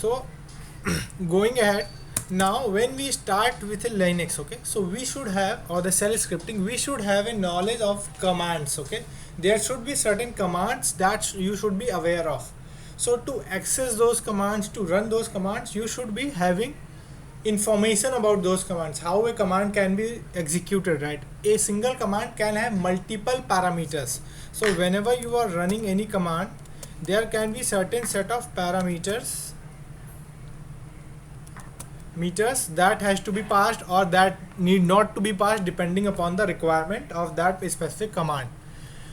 So going ahead, now when we start with a Linux, okay, so we should have, or the shell scripting, we should have a knowledge of commands. Okay, there should be certain commands that you should be aware of. So to access those commands, to run those commands, you should be having information about those commands, how a command can be executed, right? A single command can have multiple parameters. So whenever you are running any command, there can be certain set of parameters meters that has to be passed, or that need not to be passed, depending upon the requirement of that specific command.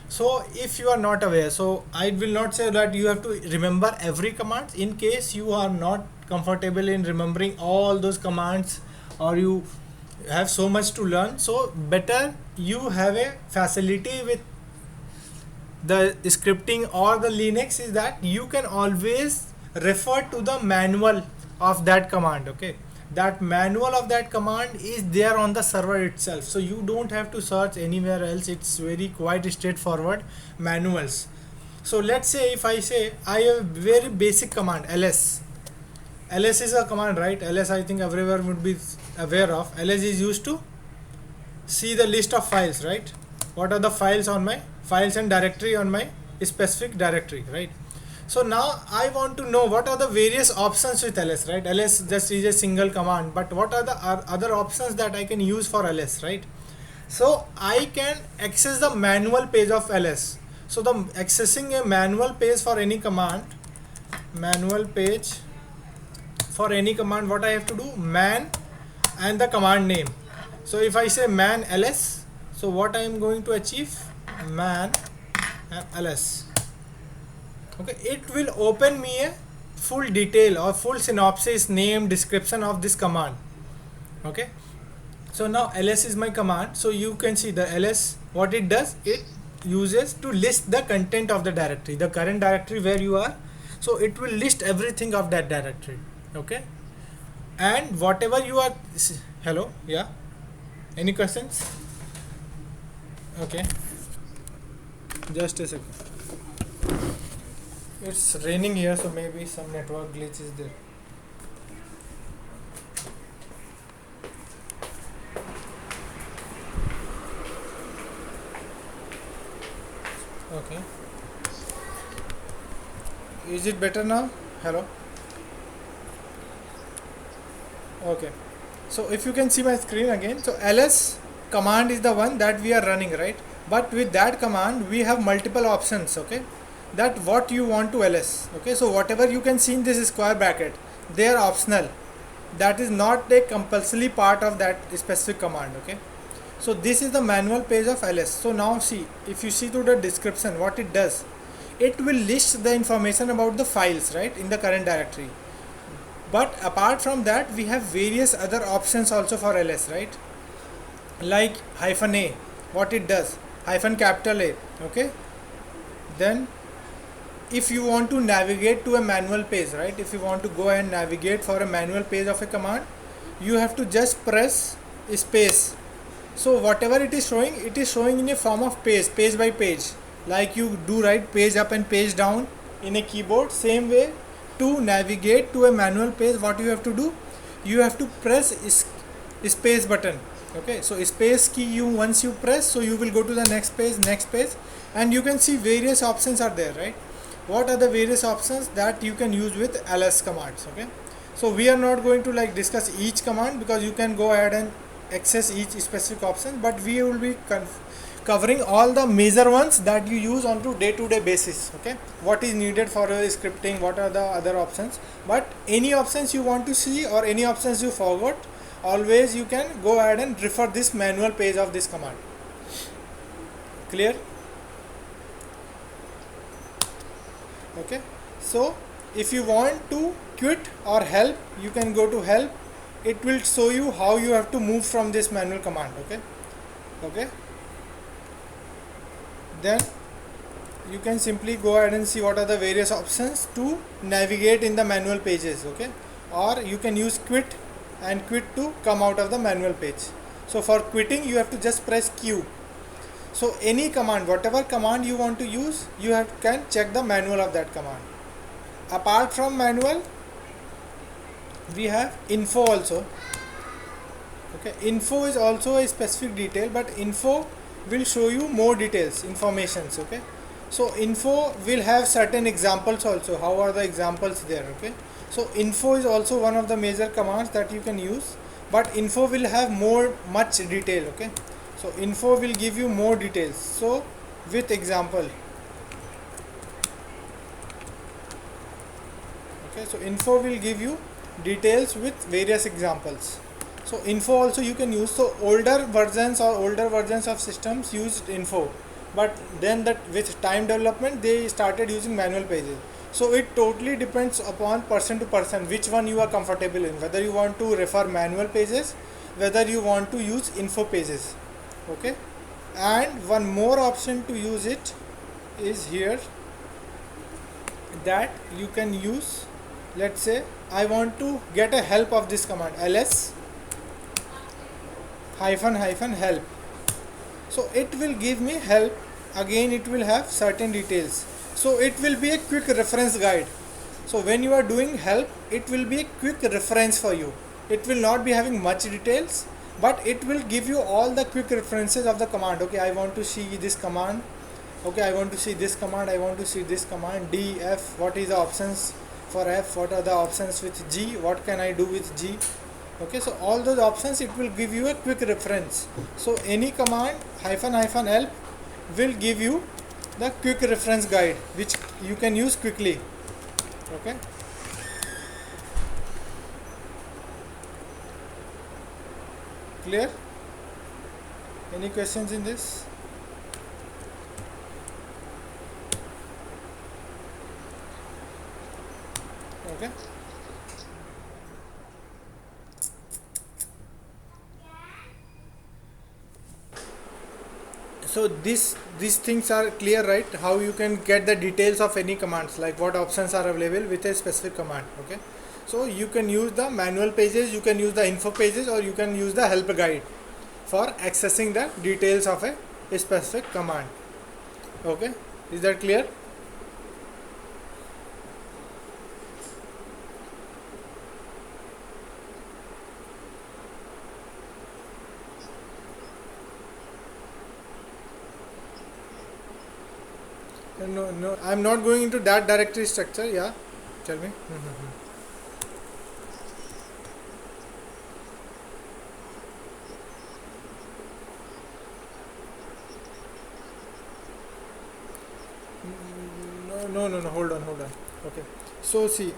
So if you are not aware, so I will not say that you have to remember every command. In case you are not comfortable in remembering all those commands, or you have so much to learn, so better you have a facility with the scripting or the Linux, is that you can always refer to the manual of that command. Okay, that manual of that command is there on the server itself, so you don't have to search anywhere else. It's very quite straightforward manuals. So let's say if I say I have a very basic command ls is a command, right? Ls, I think everyone would be aware of. Ls is used to see the list of files, right? What are the files on my files and directory on my specific directory, right? So now I want to know what are the various options with ls, right? Ls just is a single command, but what are the other options that I can use for ls, right? So I can access the manual page of ls. So the accessing a manual page for any command, manual page for any command, what I have to do, man and the command name. So if I say man ls, so what I am going to achieve, man ls. Okay, it will open me a full detail or full synopsis, name, description of this command. Okay, so now ls is my command. So you can see the ls, what it does, it uses to list the content of the directory, the current directory where you are. So it will list everything of that directory. Okay, and whatever you are, hello, yeah, any questions? Okay, just a second. It's raining here, so maybe some network glitch is there. Okay, is it better now? Hello. Okay, so if you can see my screen again, so ls command is the one that we are running, right? But with that command we have multiple options. Okay, that what you want to ls. Okay, so whatever you can see in this square bracket, they are optional. That is not a compulsory part of that specific command. Okay, so this is the manual page of ls. So now see, if you see to the description, what it does, it will list the information about the files, right, in the current directory. But apart from that, we have various other options also for ls, right? Like -a, what it does, -A. Okay, then if you want to navigate to a manual page, right, if you want to go and navigate for a manual page of a command, you have to just press space. So whatever it is showing in a form of page by page, like you do, right, page up and page down in a keyboard. Same way, to navigate to a manual page, what you have to do, you have to press space button. Okay, so space key, you once you press, so you will go to the next page, and you can see various options are there, right? What are the various options that you can use with ls commands? Okay, so we are not going to like discuss each command, because you can go ahead and access each specific option, but we will be covering all the major ones that you use on to day-to-day basis. Okay, what is needed for scripting, what are the other options, but any options you want to see or any options you forgot, always you can go ahead and refer this manual page of this command. Clear? Okay, so if you want to quit or help, you can go to help. It will show you how you have to move from this manual command. Okay, then you can simply go ahead and see what are the various options to navigate in the manual pages. Okay, or you can use quit and quit to come out of the manual page. So for quitting, you have to just press Q. So any command, whatever command you want to use, you can check the manual of that command. Apart from manual, we have info also. Okay, info is also a specific detail, but info will show you more details, informations. Okay, so info will have certain examples also. How are the examples there? Okay, so info is also one of the major commands that you can use, but info will have much detail. Okay, so info will give you more details. So with example. Okay, so info will give you details with various examples. So info also you can use. So older versions of systems used info, but then that with time development they started using manual pages. So it totally depends upon person to person which one you are comfortable in, whether you want to refer manual pages, whether you want to use info pages. Okay, and one more option to use it is here, that you can use. Let's say I want to get a help of this command, ls hyphen hyphen help. So it will give me help. Again it will have certain details. So it will be a quick reference guide. So when you are doing help, it will be a quick reference for you. It will not be having much details, but it will give you all the quick references of the command. Okay, I want to see this command. Okay, I want to see this command. I want to see this command. D, F, what is the options for F? What are the options with G? What can I do with G? Okay, so all those options it will give you a quick reference. So any command hyphen hyphen help will give you the quick reference guide which you can use quickly. Okay, clear? Any questions in this? Okay, so these things are clear, right? How you can get the details of any commands, like what options are available with a specific command. Okay, so you can use the manual pages, you can use the info pages, or you can use the help guide for accessing the details of a specific command. Okay, is that clear? No, I'm not going into that directory structure. Yeah, tell me. No. Hold on. Okay. So see,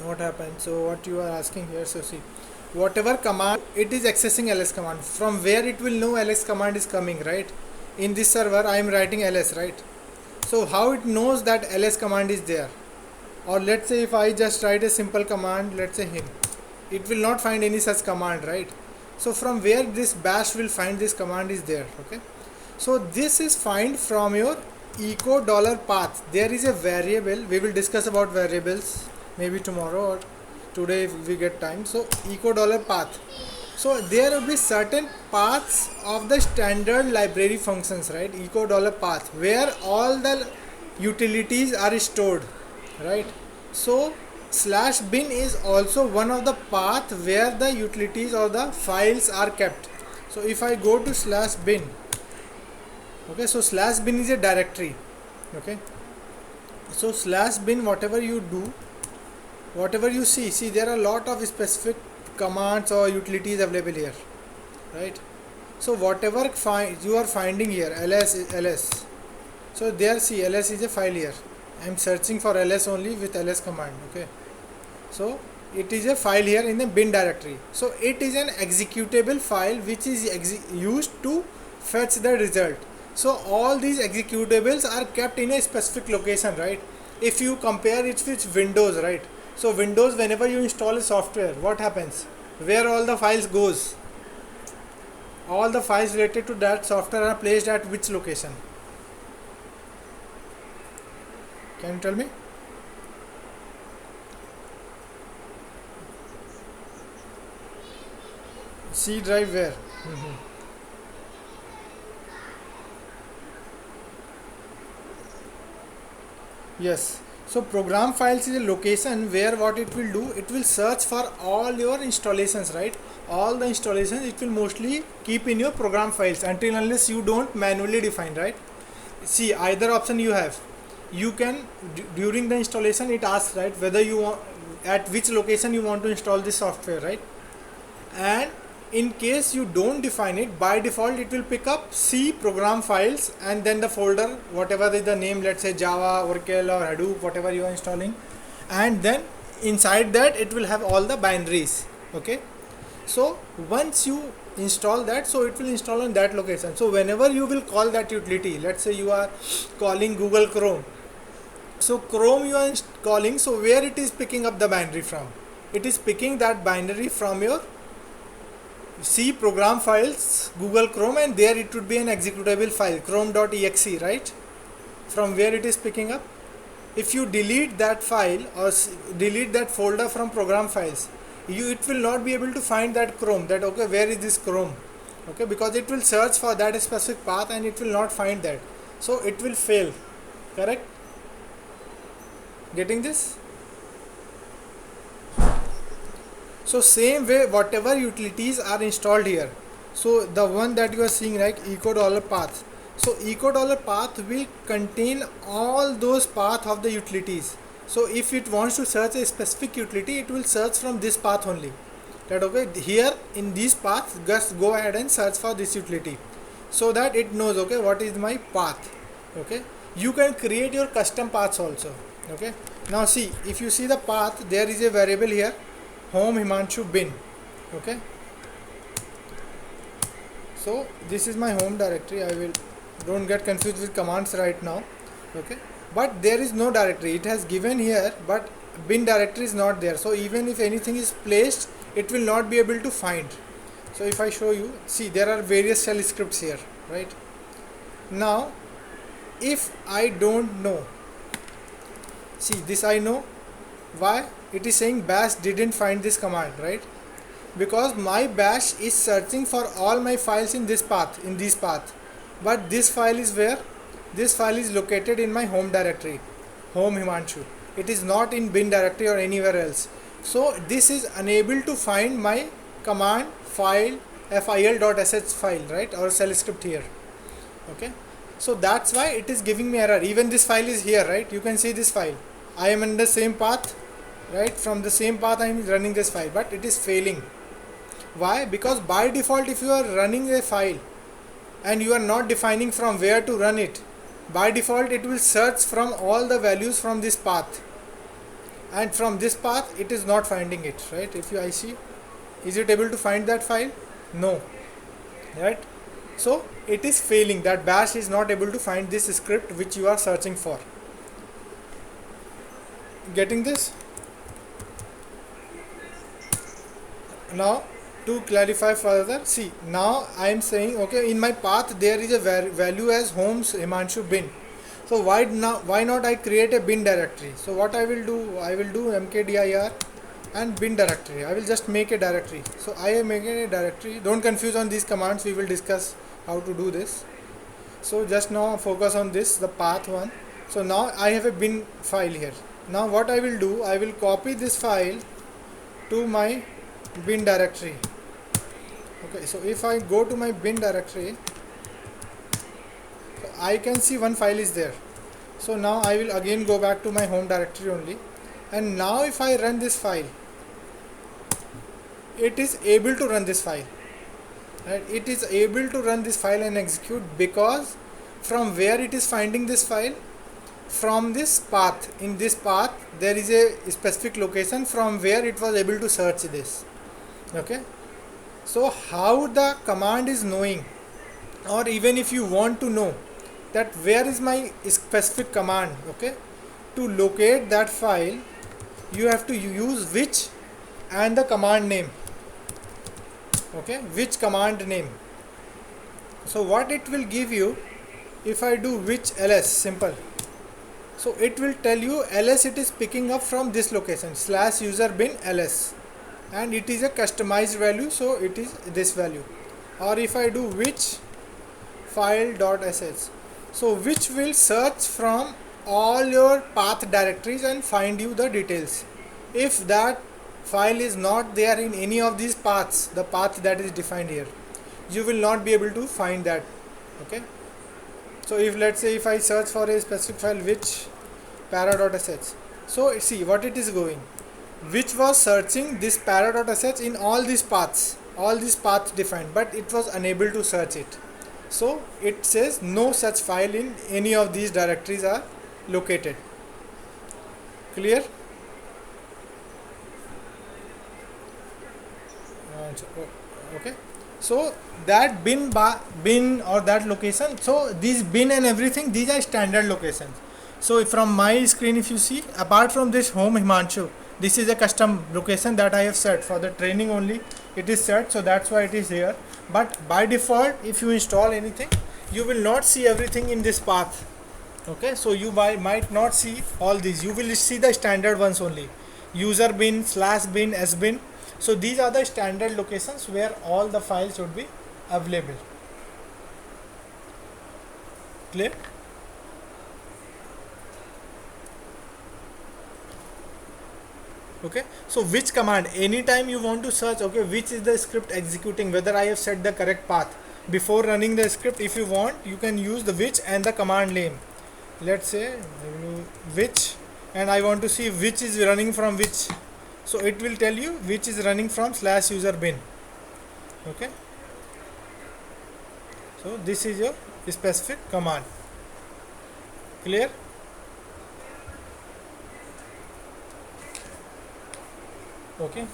what happened. So what you are asking here. So see, whatever command it is accessing ls command, from where it will know ls command is coming, right? In this server, I am writing ls, right? So how it knows that ls command is there? Or let's say if I just write a simple command, let's say him, it will not find any such command, right? So from where this bash will find this command is there. Okay, so this is find from your echo $path. There is a variable, we will discuss about variables maybe tomorrow or today if we get time. So echo $path, so there will be certain paths of the standard library functions, right? Echo $path, where all the utilities are stored, right? So slash bin is also one of the path where the utilities or the files are kept. So if I go to slash bin, okay, so slash bin is a directory. Okay, so slash bin, whatever you do, whatever you see there are a lot of specific commands or utilities available here, right? So whatever you are finding here, ls, so there see ls is a file here. I am searching for ls only with ls command. Okay, so it is a file here in the bin directory. So it is an executable file which is used to fetch the result. So all these executables are kept in a specific location, right? If you compare it with Windows, right? So Windows, whenever you install a software, what happens? Where all the files goes? All the files related to that software are placed at which location? Can you tell me? C drive where? Yes. So program files is a location where what it will do, it will search for all your installations, right? All the installations it will mostly keep in your program files until unless you don't manually define, right? See, either option you have. You can during the installation it asks, right, whether you want at which location you want to install this software, right? And in case you don't define it, by default it will pick up C program files and then the folder whatever is the name, let's say Java, Oracle or Hadoop, whatever you are installing, and then inside that it will have all the binaries. Okay, so once you install that, so it will install on that location. So whenever you will call that utility, let's say you are calling Google Chrome, so Chrome you are calling, so where it is picking up the binary from? It is picking that binary from your C program files Google Chrome, and there it would be an executable file chrome.exe, right? From where it is picking up. If you delete that file or delete that folder from program files, it will not be able to find that Chrome, that okay, where is this Chrome, okay, because it will search for that specific path and it will not find that, so it will fail. Correct? Getting this? So same way, whatever utilities are installed here, so the one that you are seeing, like $path, so $path will contain all those paths of the utilities. So if it wants to search a specific utility, it will search from this path only, that okay, here in this path just go ahead and search for this utility, so that it knows okay, what is my path. Okay, you can create your custom paths also. Okay, now see, if you see the path, there is a variable here, home Himanshu bin. Okay, so this is my home directory. I will, don't get confused with commands right now. Okay, but there is no directory, it has given here, but bin directory is not there, so even if anything is placed, it will not be able to find. So if I show you, see, there are various shell scripts here, right? Now if I don't know, see this I know. Why? It is saying bash didn't find this command, right? Because my bash is searching for all my files in this path, in this path, but this file is where? This file is located in my home directory, home Himanshu. It is not in bin directory or anywhere else. So this is unable to find my command file fil.sh file, right, or shell script here. Okay, so that's why it is giving me error. Even this file is here, right? You can see this file. I am in the same path, right? From the same path I am running this file, but it is failing. Why? Because by default, if you are running a file and you are not defining from where to run it, by default it will search from all the values from this path, and from this path it is not finding it, right? If you I see, is it able to find that file? No, right? So it is failing, that bash is not able to find this script which you are searching for. Getting this? Now to clarify further, see, now I am saying okay, in my path there is a value as homes Himanshu bin. So why not I create a bin directory? So what I will do, I will do mkdir and bin directory. I will just make a directory. So I am making a directory. Don't confuse on these commands, we will discuss how to do this. So just now focus on this, the path one. So now I have a bin file here. Now what I will do, I will copy this file to my bin directory. Okay, so if I go to my bin directory, so I can see one file is there. So now I will again go back to my home directory only, and now if I run this file, it is able to run this file, right? It is able to run this file and execute, because from where it is finding this file? From this path. In this path there is a specific location from where it was able to search this. Okay, so how the command is knowing, or even if you want to know that where is my specific command, okay, to locate that file, you have to use which and the command name. Okay, which command name. So what it will give you, if I do which ls, simple, so it will tell you ls it is picking up from this location /user bin ls, and it is a customized value, so it is this value. Or if I do which file.sh, so which will search from all your path directories and find you the details. If that file is not there in any of these paths, the path that is defined here, you will not be able to find that. Okay, so if let's say if I search for a specific file which para.sh, so see what it is going, which was searching this para.sh in all these paths defined, but it was unable to search it. So it says no such file in any of these directories are located. Clear? Okay, so that bin or that location, so these bin and everything, these are standard locations. So from my screen, if you see, apart from this home Himanshu, this is a custom location that I have set for the training only. It is set, so that's why it is here. But by default, if you install anything, you will not see everything in this path. Okay, so you might not see all these. You will see the standard ones only. User bin, slash bin, s bin. So these are the standard locations where all the files should be available. Clear? Okay, so which command, anytime you want to search, okay, which is the script executing, whether I have set the correct path before running the script, if you want, you can use the which and the command name. Let's say which, and I want to see which is running from which, so it will tell you which is running from slash user bin. Okay, so this is your specific command. Clear? Okay,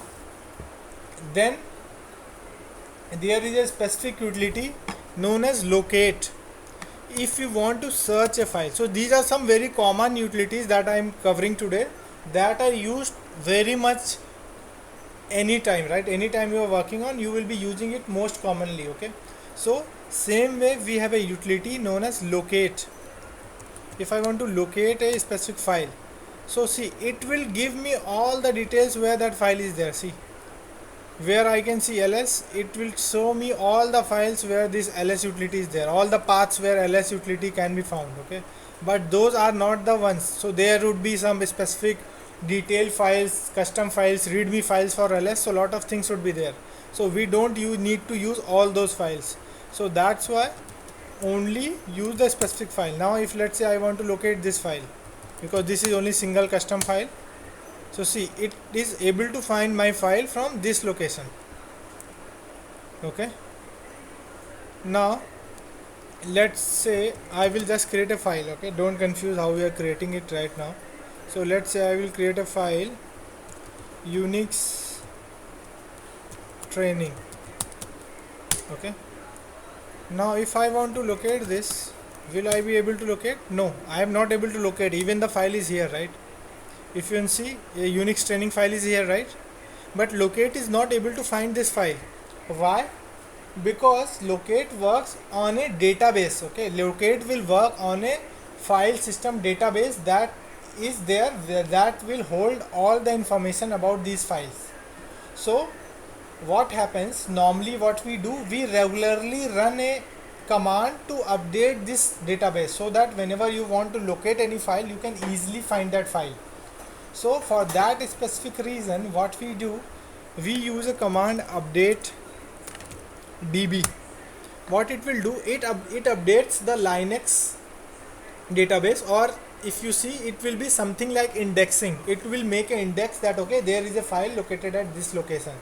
then there is a specific utility known as locate. If you want to search a file, so these are some very common utilities that I am covering today that are used very much anytime, right? Anytime you are working on, you will be using it most commonly. Okay, so same way we have a utility known as locate. If I want to locate a specific file, so see, it will give me all the details where that file is there. See, where I can see ls, it will show me all the files where this ls utility is there, all the paths where ls utility can be found. Okay, but those are not the ones. So there would be some specific detailed files, custom files, readme files for ls, so a lot of things would be there. So we don't need to use all those files, so that's why only use the specific file. Now if let's say I want to locate this file, because this is only single custom file, so see, it is able to find my file from this location. Okay, now let's say I will just create a file. Okay, don't confuse how we are creating it right now. So let's say I will create a file, Unix training. Okay, now if I want to locate this, will I be able to locate? No, I am not able to locate. Even the file is here, right? If you can see, a Unix training file is here, right? But locate is not able to find this file. Why? Because locate works on a database. Okay, locate will work on a file system database that is there, that will hold all the information about these files. So what happens normally, what we do, we regularly run a command to update this database, so that whenever you want to locate any file, you can easily find that file. So for that specific reason, what we do, we use a command update db. What it will do, it updates the Linux database, or if you see, it will be something like indexing. It will make an index that okay, there is a file located at this location.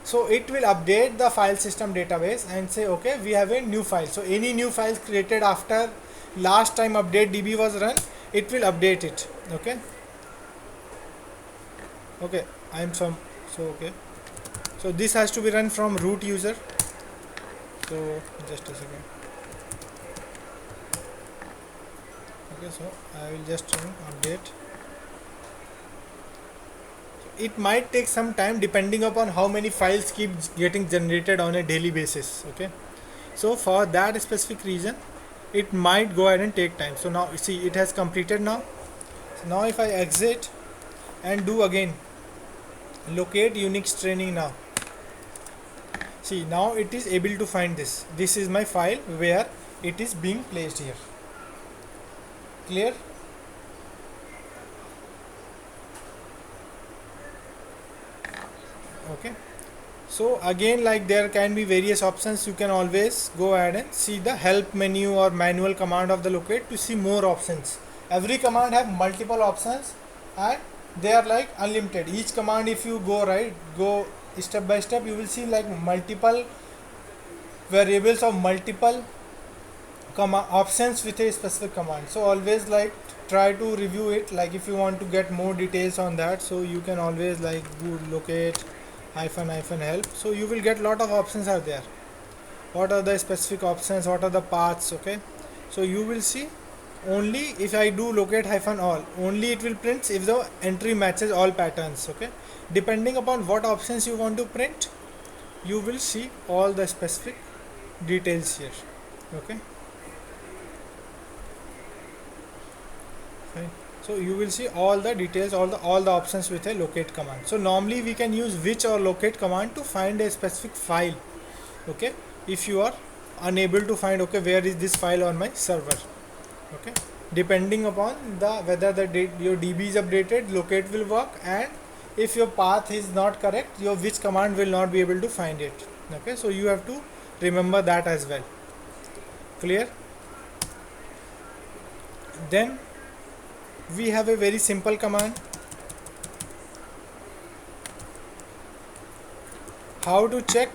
So it will update the file system database and say okay, we have a new file. So any new files created after last time update db was run, it will update it. Okay, okay, okay, so this has to be run from root user. So just a second. Okay, so I will just run update. It might take some time depending upon how many files keep getting generated on a daily basis. Okay, so for that specific reason, it might go ahead and take time. So now see, it has completed now. So now if I exit and do again locate Unix training, now see, now it is able to find this. This is my file where it is being placed here. Clear? Okay, so again, like there can be various options. You can always go ahead and see the help menu or manual command of the locate to see more options. Every command have multiple options, and they are like unlimited. Each command, if you go step by step, you will see like multiple variables of multiple options with a specific command. So always like try to review it, like if you want to get more details on that, so you can always like do locate hyphen help, so you will get lot of options are there. What are the specific options, what are the paths? Okay, so you will see only if I do locate hyphen all, only it will print if the entry matches all patterns. Okay, depending upon what options you want to print, you will see all the specific details here. Okay, fine. So you will see all the details, all the options with a locate command. So normally we can use which or locate command to find a specific file. Okay, if you are unable to find, okay, where is this file on my server? Okay, depending upon the whether your DB is updated, locate will work, and if your path is not correct, your which command will not be able to find it. Okay, so you have to remember that as well. Clear? Then we have a very simple command. How to check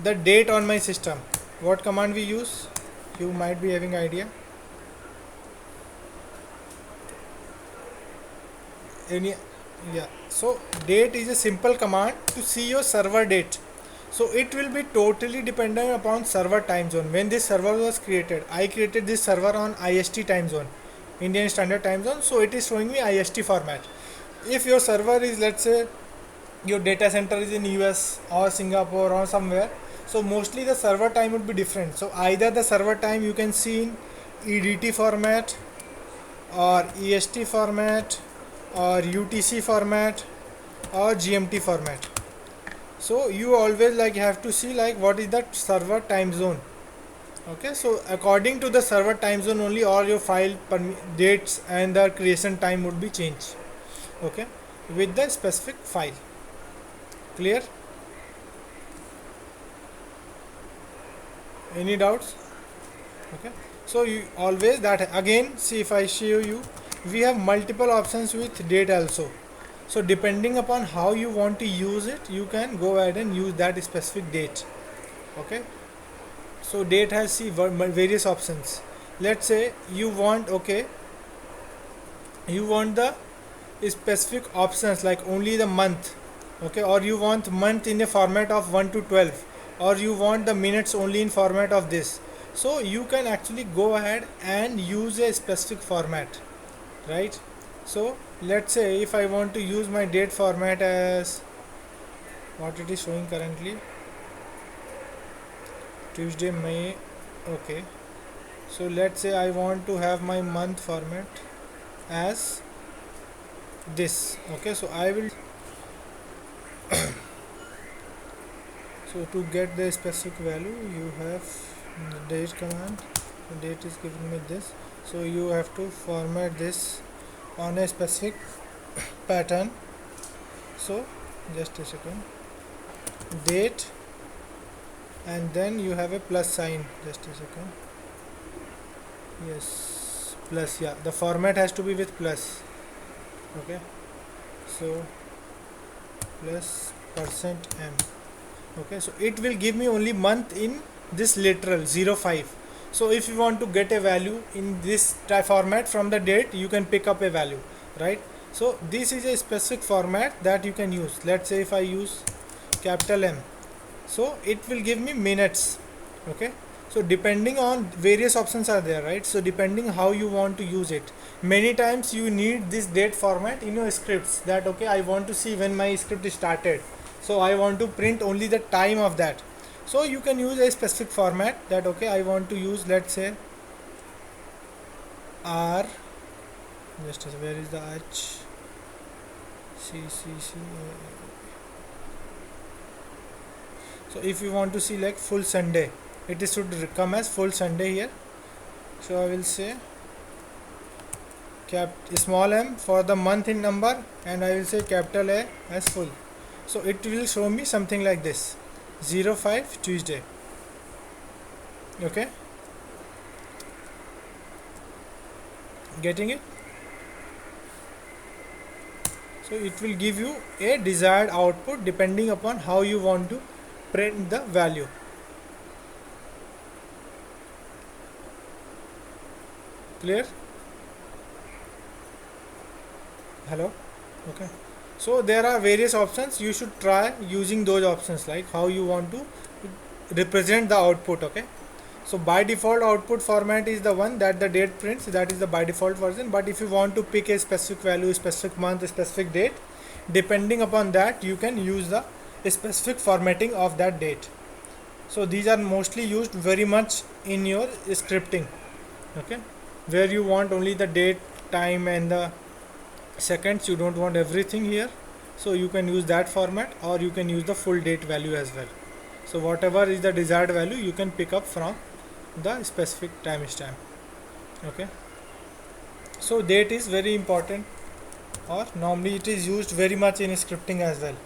the date on my system? What command we use? You might be having idea. Any? Yeah. So date is a simple command to see your server date. So it will be totally dependent upon server time zone. When this server was created, I created this server on IST time zone, Indian Standard Time Zone. So it is showing me IST format. If your server is, let's say, your data center is in US or Singapore or somewhere, so mostly the server time would be different. So either the server time you can see in EDT format or EST format or UTC format or GMT format. So you always like have to see like what is the server time zone. Okay, so according to the server time zone only all your file dates and the creation time would be changed. Okay, with the specific file. Clear? Any doubts? Okay, so you always that again see, if I show you, we have multiple options with date also. So depending upon how you want to use it, you can go ahead and use that specific date. Okay, so date has various options. Let's say you want, okay, you want the specific options like only the month. Okay, or you want month in a format of 1 to 12, or you want the minutes only in format of this. So you can actually go ahead and use a specific format, right? So let's say if I want to use my date format as what it is showing currently, Tuesday, May. Okay, so let's say I want to have my month format as this. Okay, so I will so to get the specific value, you have the date command. The date is given me this, so you have to format this on a specific pattern. So just a second, date, and then you have a plus sign. Just a second. Yes, plus. Yeah, the format has to be with plus. Okay, so plus %m. Okay, so it will give me only month in this literal 05. So if you want to get a value in this format from the date, you can pick up a value, right? So this is a specific format that you can use. Let's say if I use capital M, so it will give me minutes. Okay, so depending on various options are there, right? So depending how you want to use it, many times you need this date format in your scripts, that okay, I want to see when my script is started, so I want to print only the time of that. So you can use a specific format that okay, I want to use, let's say, R, just as where is the H, C, so if you want to see like full Sunday, it is should come as full Sunday here. So I will say small m for the month in number, and I will say capital A as full. So it will show me something like this, 05 Tuesday. Okay, getting it? So it will give you a desired output depending upon how you want to print the value. Clear? Hello? Okay. So there are various options. You should try using those options, like how you want to represent the output. Okay. So by default output format is the one that the date prints, that is the by default version. But if you want to pick a specific value, specific month, specific date, depending upon that you can use the specific formatting of that date. So these are mostly used very much in your scripting, okay, where you want only the date, time and the seconds. You don't want everything here, so you can use that format, or you can use the full date value as well. So whatever is the desired value you can pick up from the specific timestamp. Okay, so date is very important, or normally it is used very much in scripting as well.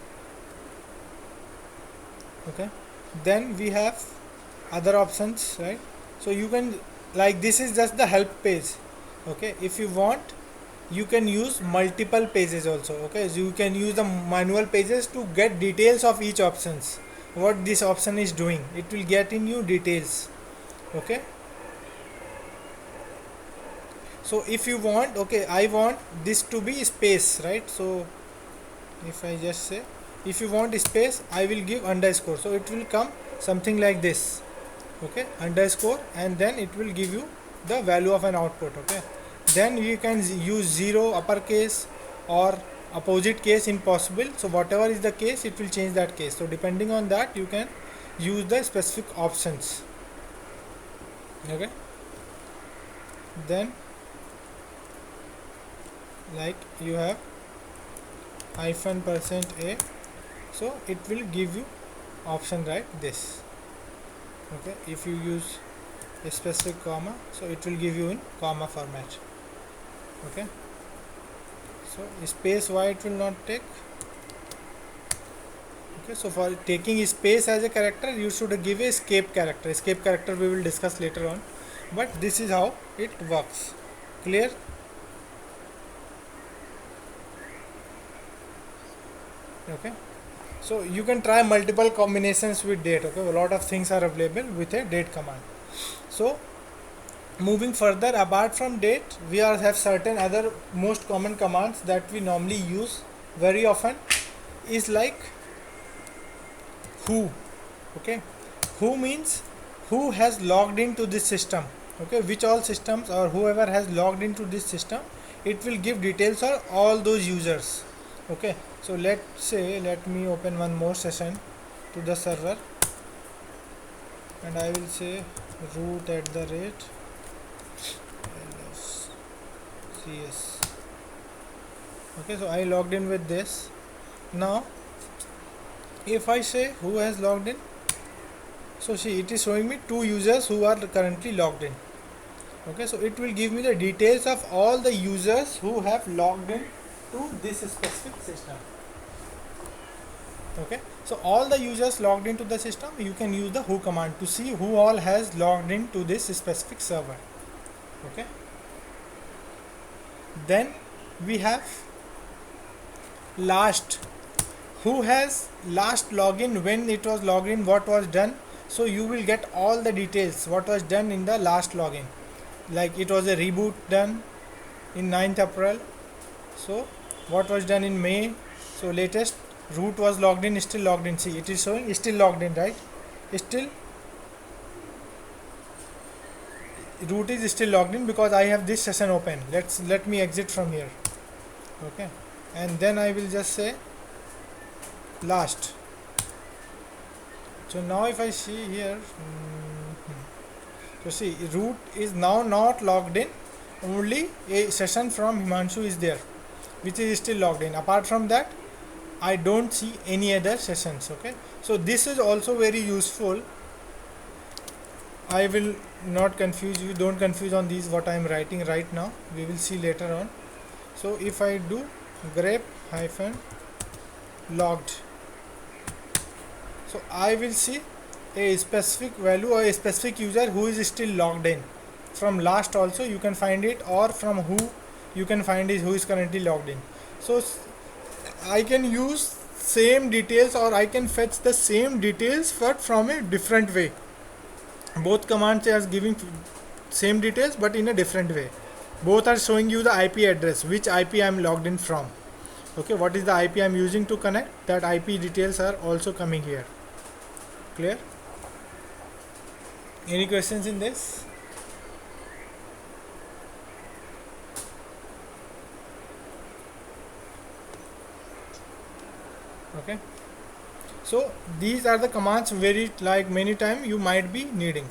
Okay, then we have other options, right? So you can, like, this is just the help page. Okay, if you want you can use multiple pages also. Okay, so you can use the manual pages to get details of each options, what this option is doing. It will get in you details. Okay, so if you want, okay, I want this to be space, right? So if I just say, if you want space, I will give underscore, so it will come something like this. Okay, underscore, and then it will give you the value of an output. Okay, then you can use 0, uppercase, or opposite case in possible. So whatever is the case, it will change that case. So depending on that you can use the specific options. Okay, then like you have -%a, so it will give you option like this. Okay, if you use a specific comma, so it will give you in comma format. Okay, so space, why it will not take? Okay, so for taking space as a character you should give a escape character. Escape character we will discuss later on, but this is how it works. Clear? Okay, so you can try multiple combinations with date. Okay, a lot of things are available with a date command. So moving further, apart from date, we have certain other most common commands that we normally use very often, is like who. Okay, who means who has logged into this system. Okay, which all systems, or whoever has logged into this system, it will give details of all those users. Okay, so let's say, let me open one more session to the server, and I will say root @ls. Okay, so I logged in with this. Now if I say who has logged in, so see, it is showing me 2 users who are currently logged in. Okay, so it will give me the details of all the users who have logged in to this specific system. Okay, so all the users logged into the system, you can use the who command to see who all has logged into this specific server. Okay, then we have last. Who has last login, when it was logged in, what was done. So you will get all the details what was done in the last login, like it was a reboot done in 9th April, so what was done in May. So latest root was logged in, still logged in. See, it is showing still logged in, right? Still root is still logged in because I have this session open. Let me exit from here. Okay, and then I will just say last. So now if I see here, so see, root is now not logged in, only a session from Himanshu is there which is still logged in. Apart from that I don't see any other sessions. Okay, so this is also very useful. I will not confuse you, don't confuse on these what I am writing right now, we will see later on. So if I do grep -logged, So I will see a specific value or a specific user who is still logged in. From last also you can find it, or from who you can find is who is currently logged in. So I can use same details, or I can fetch the same details but from a different way. Both commands are giving same details but in a different way. Both are showing you the IP address, which IP I am logged in from. Okay, what is the IP I am using to connect, that IP details are also coming here. Clear? Any questions in this? Okay, so these are the commands very like many times you might be needing.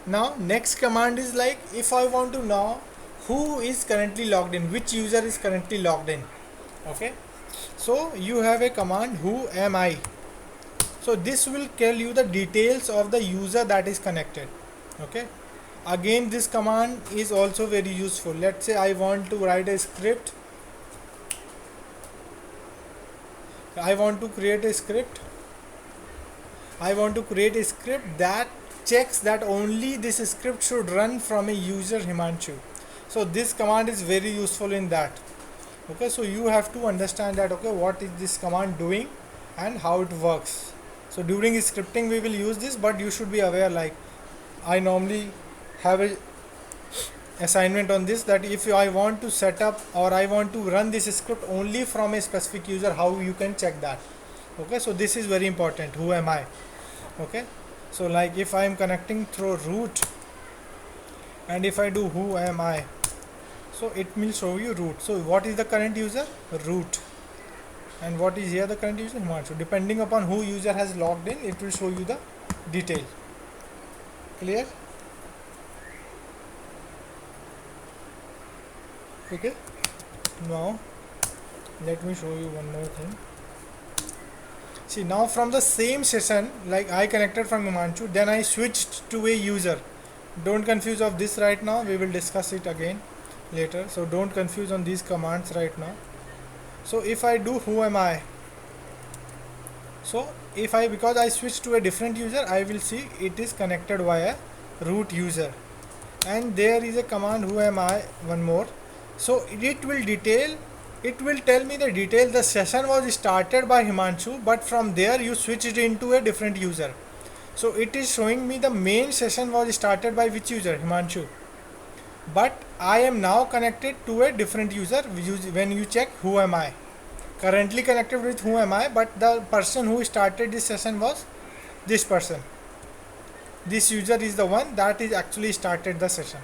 Now next command is like, if I want to know who is currently logged in, which user is currently logged in. Okay, so you have a command who am I. So this will tell you the details of the user that is connected. Okay, again this command is also very useful. Let's say I want to write a script, I want to create a script that checks that only this script should run from a user Himanshu. So this command is very useful in that. Okay, so you have to understand that, okay, what is this command doing and how it works. So during scripting we will use this, but you should be aware, like I normally have a assignment on this, that if I want to set up or I want to run this script only from a specific user, how you can check that. Okay, so this is very important, who am I. Okay, so like if I am connecting through root and if I do who am I, so it will show you root. So what is the current user? Root. And what is here the current user? Himanshu. Depending upon who user has logged in, it will show you the detail. Clear? Okay, now let me show you one more thing. See, now from the same session, like I connected from Himanshu, then I switched to a user. Don't confuse of this right now, we will discuss it again later, so don't confuse on these commands right now. So if I do who am I, so if I, because I switched to a different user, I will see it is connected via root user. And there is a command who am I, one more. So it will tell me the detail. The session was started by Himanshu, but from there you switched into a different user. So it is showing me the main session was started by which user? Himanshu. But I am now connected to a different user. When you check who am I, currently connected with who am I, but the person who started this session was this person. This user is the one that is actually started the session.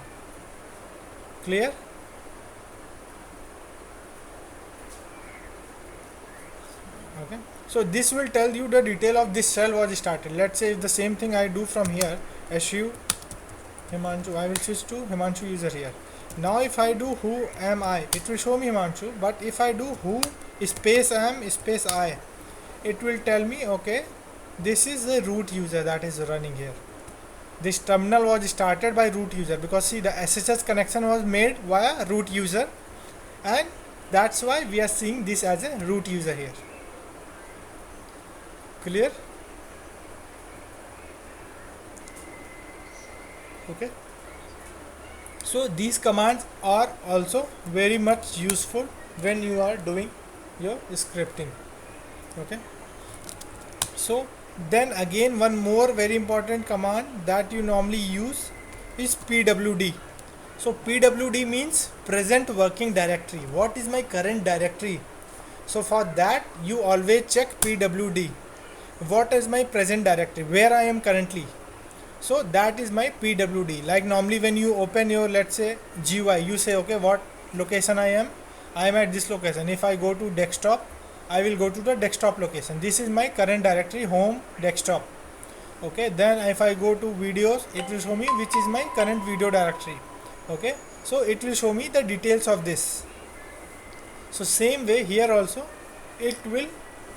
Clear? Okay, so this will tell you the detail of this cell was started. Let's say if the same thing I do from here, su Himanshu, I will switch to Himanshu user here. Now if I do who am I, it will show me Himanshu, but if I do who space am space I, it will tell me, okay, this is the root user that is running here. This terminal was started by root user, because see, the SSH connection was made via root user, and that's why we are seeing this as a root user here. Clear? Okay, so these commands are also very much useful when you are doing your scripting. Okay, so then again one more very important command that you normally use is pwd. So pwd means present working directory. What is my current directory? So for that you always check pwd. What is my present directory, where I am currently? So that is my pwd. Like normally when you open your, let's say, GUI, you say, okay, what location I am at this location. If I go to desktop, I will go to the desktop location. This is my current directory, home, desktop. Okay, then if I go to videos, it will show me which is my current video directory. Okay, so it will show me the details of this. So same way here also it will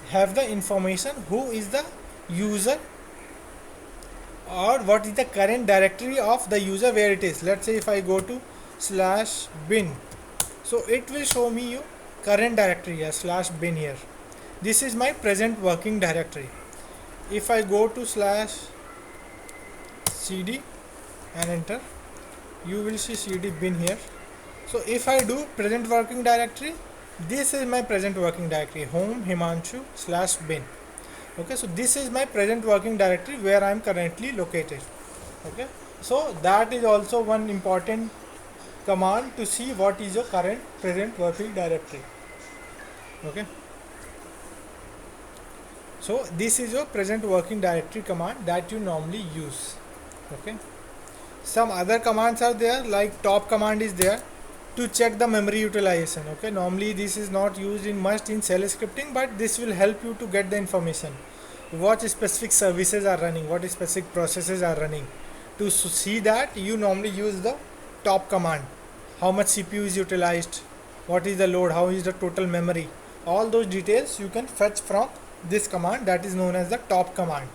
have the information who is the user or what is the current directory of the user, where it is. Let's say if I go to /bin, so it will show me you current directory here, /bin here. This is my present working directory. if I go to slash cd and enter, you will see cd bin here. So if I do present working directory, this is my present working directory, home Himanshu slash bin. Okay, so this is my present working directory where I am currently located. Okay, so that is also one important command to see what is your current present working directory. Okay, so this is your present working directory command that you normally use. Okay, some other commands are there, like top command is there to check the memory utilization. Okay, normally this is not used in much in shell scripting, but this will help you to get the information, what specific services are running, what specific processes are running. To see that, you normally use the top command. How much CPU is utilized, what is the load, how is the total memory, all those details you can fetch from this command that is known as the top command.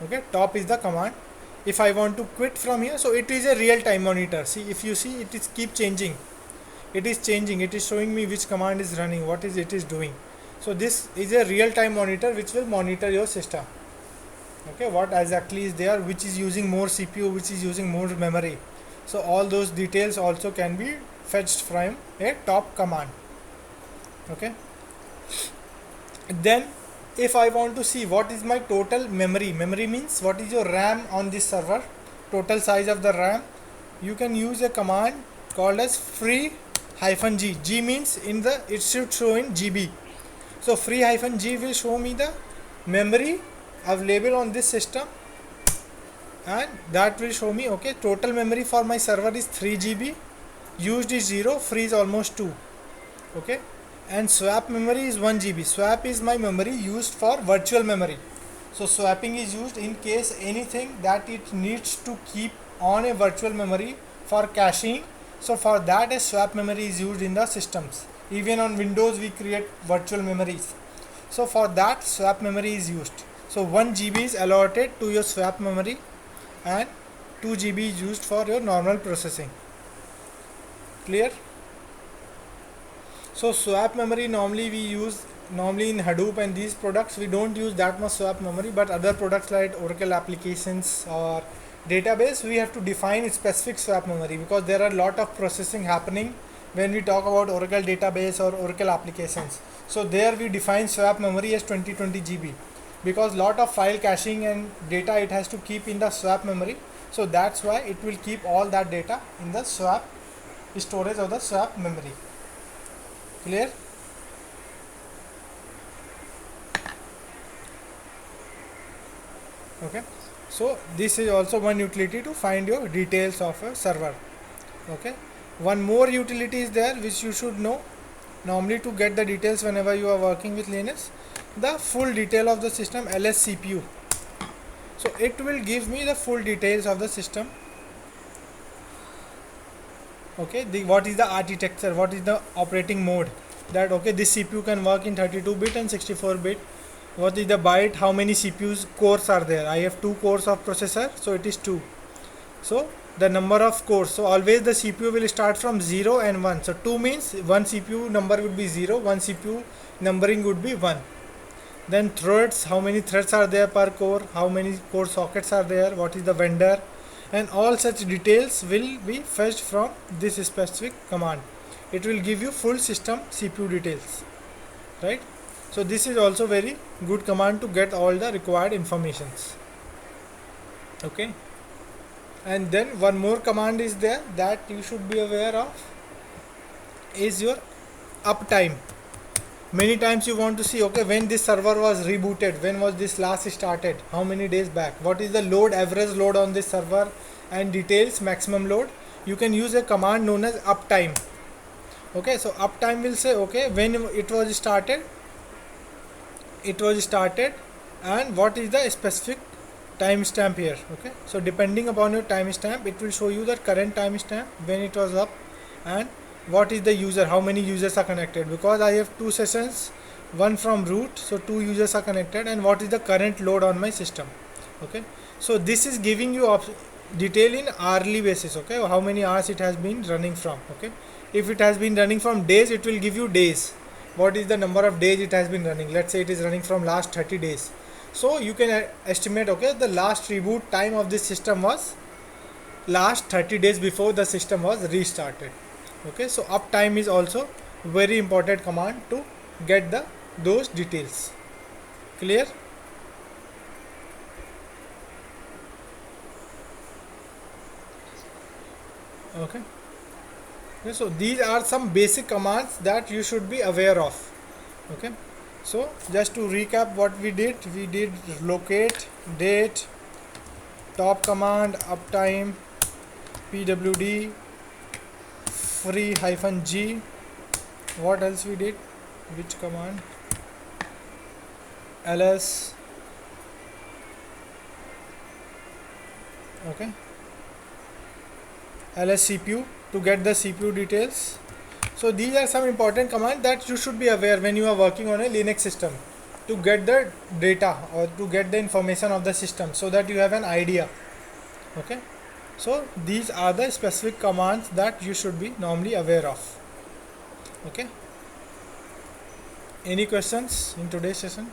Okay, top is the command. If I want to quit from here, so it is a real time monitor. See, if you see, it is keep changing, it is changing, it is showing me which command is running, what is it is doing. So this is a real time monitor which will monitor your system. Okay, what exactly is there, which is using more CPU, which is using more memory. So all those details also can be fetched from a top command. Okay, then if I want to see what is my total memory, memory means what is your RAM on this server, total size of the RAM, you can use a command called as free -g. G means in the, it should show in GB. So free -g will show me the memory available on this system, and that will show me, okay, total memory for my server is 3 GB, used is 0, free is almost 2. Okay, and swap memory is 1 GB. Swap is my memory used for virtual memory. So swapping is used in case anything that it needs to keep on a virtual memory for caching. So for that, a swap memory is used in the systems. Even on Windows we create virtual memories. So for that, swap memory is used. So 1 GB is allotted to your swap memory and 2 GB is used for your normal processing. Clear? So swap memory normally we use, normally in Hadoop and these products we don't use that much swap memory, but other products like Oracle applications or database, we have to define specific swap memory, because there are a lot of processing happening when we talk about Oracle database or Oracle applications. So there we define swap memory as 20 GB, because lot of file caching and data it has to keep in the swap memory. So that's why it will keep all that data in the swap storage of the swap memory. Clear? Okay, so this is also one utility to find your details of a server. Okay, one more utility is there which you should know normally to get the details whenever you are working with Linux, the full detail of the system, ls cpu. So it will give me the full details of the system. Okay, what is the architecture, what is the operating mode, that okay, this CPU can work in 32-bit and 64-bit. What is the byte, how many CPUs cores are there, I have 2 cores of processor, so it is 2. So the number of cores, so always the CPU will start from 0 and 1. So 2 means one CPU number would be 0, one CPU numbering would be 1. Then threads, how many threads are there per core, how many core sockets are there, what is the vendor, and all such details will be fetched from this specific command. It will give you full system CPU details, right? So this is also very good command to get all the required informations. Okay, and then one more command is there that you should be aware of, is your uptime. Many times you want to see, okay, when this server was rebooted, when was this last started, how many days back, what is the load, average load on this server, and details, maximum load. You can use a command known as uptime. Okay, so uptime will say, okay, when it was started, and what is the specific timestamp here. Okay, so depending upon your timestamp, it will show you the current timestamp when it was up, and what is the user, how many users are connected, because I have 2 sessions, one from root, so 2 users are connected, and what is the current load on my system. Okay, so this is giving you detail in hourly basis. Okay, how many hours it has been running from. Okay, if it has been running from days, it will give you days, what is the number of days it has been running. Let's say it is running from last 30 days, So you can estimate, okay, the last reboot time of this system was last 30 days before the system was restarted. Okay, so uptime is also very important command to get the those details. Clear? Okay. Okay, so these are some basic commands that you should be aware of. Okay, so just to recap what we did locate, date, top command, uptime, pwd, free hyphen g. What else we did? Which command? ls. Okay, ls cpu to get the cpu details. So these are some important commands that you should be aware when you are working on a Linux system to get the data or to get the information of the system, so that you have an idea. Okay, so these are the specific commands that you should be normally aware of. Okay, any questions in today's session?